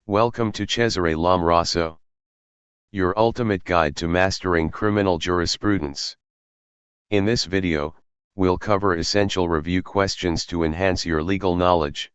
Welcome to Cesare Lomraso, your ultimate guide to mastering criminal jurisprudence. In this video, we'll cover essential review questions to enhance your legal knowledge.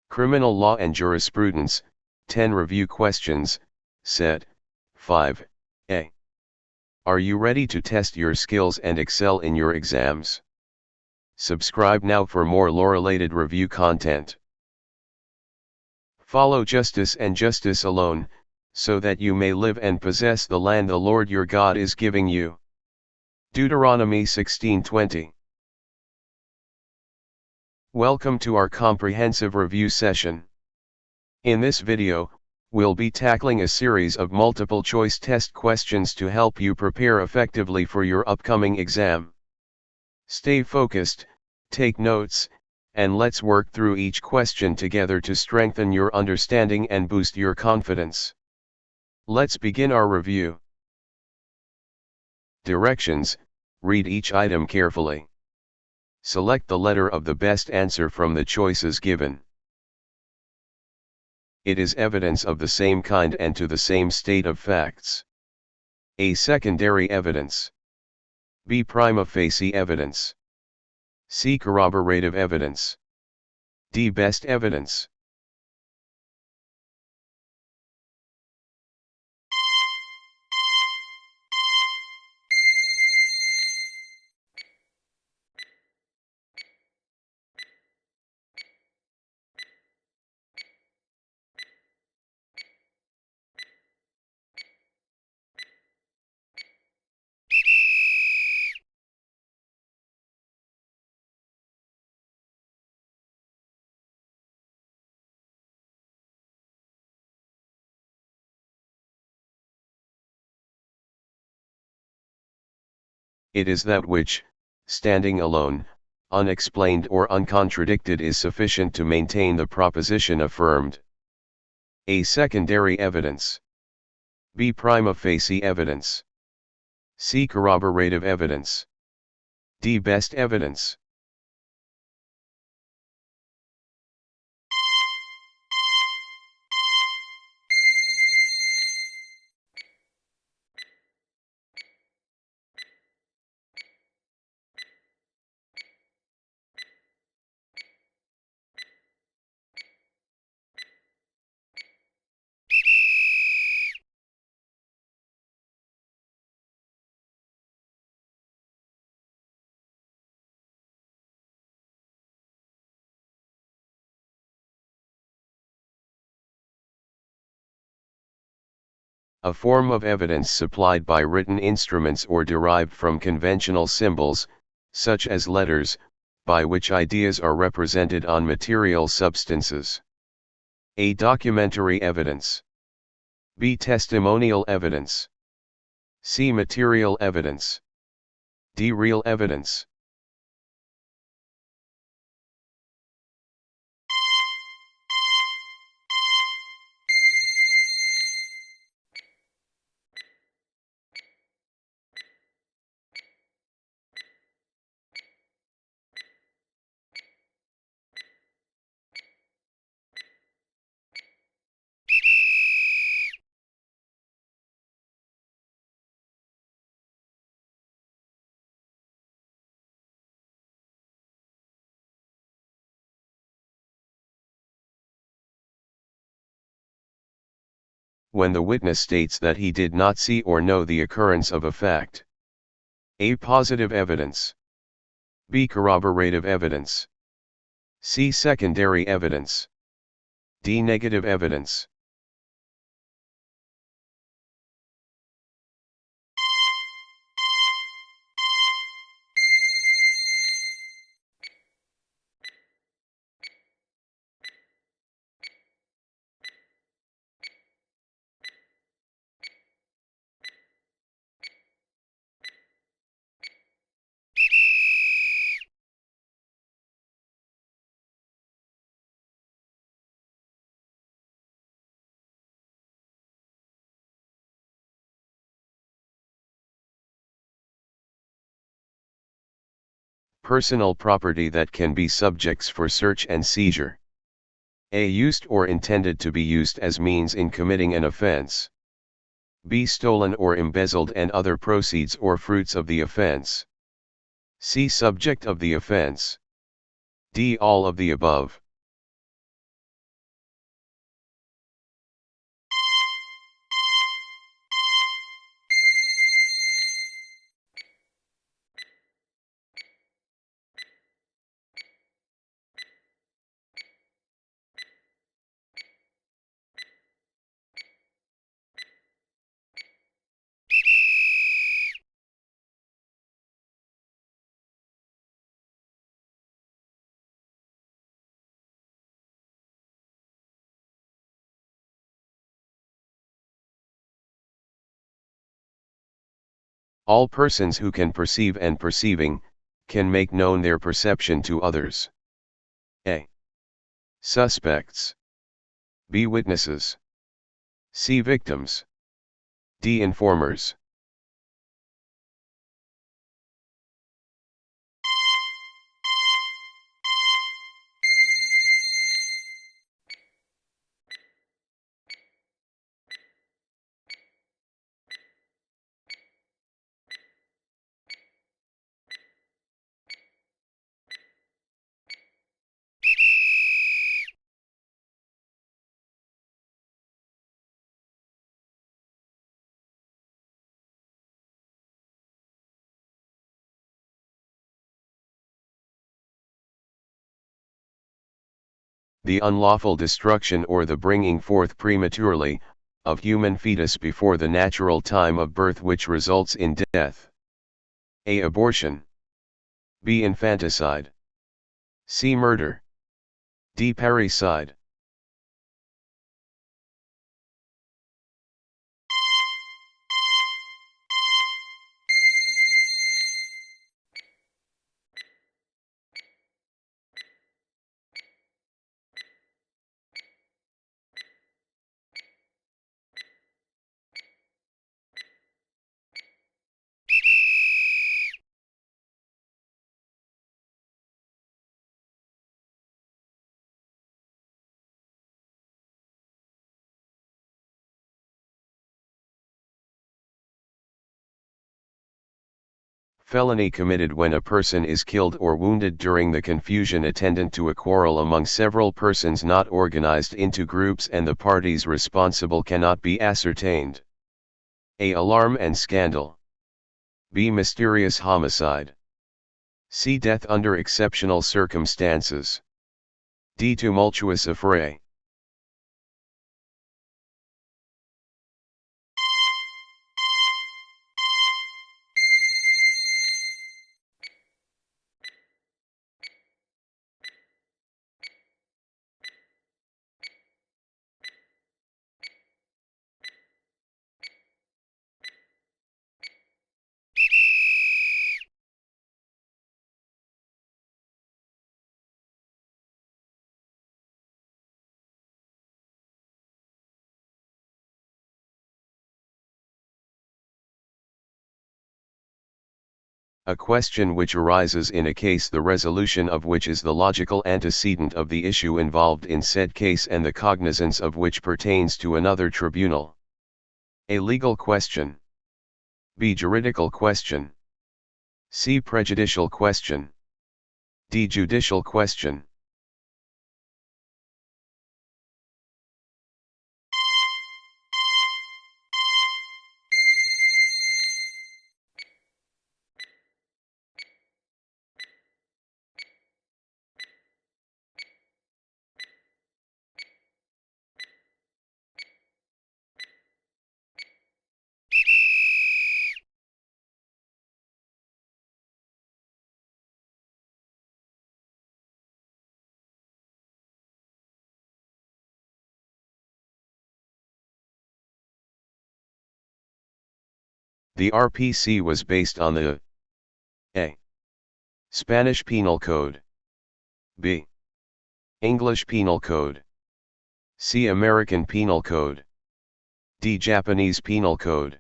Criminal Law and Jurisprudence, 10 Review Questions, Set 5A. Are you ready to test your skills and excel in your exams? Subscribe now for more law-related review content. Follow justice and justice alone, so that you may live and possess the land the Lord your God is giving you. Deuteronomy 16:20. Welcome to our comprehensive review session. In this video, we'll be tackling a series of multiple-choice test questions to help you prepare effectively for your upcoming exam. Stay focused, take notes, and let's work through each question together to strengthen your understanding and boost your confidence. Let's begin our review. Directions: read each item carefully. Select the letter of the best answer from the choices given. It is evidence of the same kind and to the same state of facts. A. Secondary evidence. B. Prima facie evidence. C. Corroborative evidence. D. Best evidence. It is that which, standing alone, unexplained or uncontradicted, is sufficient to maintain the proposition affirmed. A. Secondary evidence. B. Prima facie evidence. C. Corroborative evidence. D. Best evidence. A form of evidence supplied by written instruments or derived from conventional symbols, such as letters, by which ideas are represented on material substances. A. Documentary evidence. B. Testimonial evidence. C. Material evidence. D. Real evidence. When the witness states that he did not see or know the occurrence of a fact. A. Positive evidence. B. Corroborative evidence. C. Secondary evidence. D. Negative evidence. Personal property that can be subjects for search and seizure. A. Used or intended to be used as means in committing an offense. B. Stolen or embezzled and other proceeds or fruits of the offense. C. Subject of the offense. D. All of the above. All persons who can perceive and perceiving, can make known their perception to others. A. Suspects. B. Witnesses. C. Victims. D. Informers. The unlawful destruction or the bringing forth prematurely, of human fetus before the natural time of birth which results in death. A. Abortion. B. Infanticide. C. Murder. D. Parricide. Felony committed when a person is killed or wounded during the confusion attendant to a quarrel among several persons not organized into groups and the parties responsible cannot be ascertained. A. Alarm and scandal. B. Mysterious homicide. C. Death under exceptional circumstances. D. Tumultuous affray. A question which arises in a case the resolution of which is the logical antecedent of the issue involved in said case and the cognizance of which pertains to another tribunal. A. Legal question. B. Juridical question. C. Prejudicial question. D. Judicial question. The RPC was based on the A. Spanish Penal Code. B. English Penal Code. C. American Penal Code. D. Japanese Penal Code.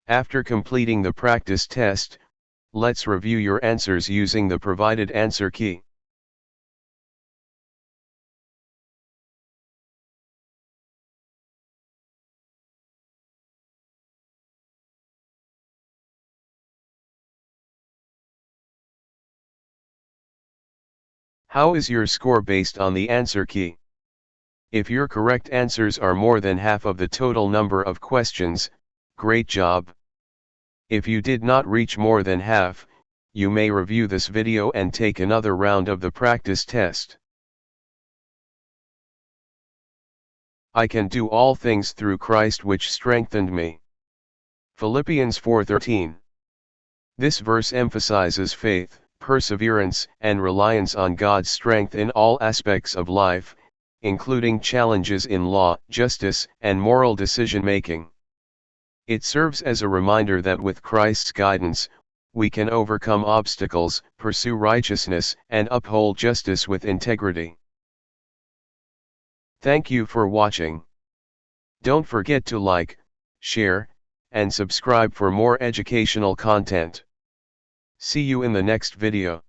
After completing the practice test, let's review your answers using the provided answer key. How is your score based on the answer key? If your correct answers are more than half of the total number of questions, great job. If you did not reach more than half, you may review this video and take another round of the practice test. I can do all things through Christ which strengthened me. Philippians 4:13. This verse emphasizes faith, perseverance, and reliance on God's strength in all aspects of life, including challenges in law, justice, and moral decision-making. It serves as a reminder that with Christ's guidance, we can overcome obstacles, pursue righteousness, and uphold justice with integrity. Thank you for watching. Don't forget to like, share, and subscribe for more educational content. See you in the next video.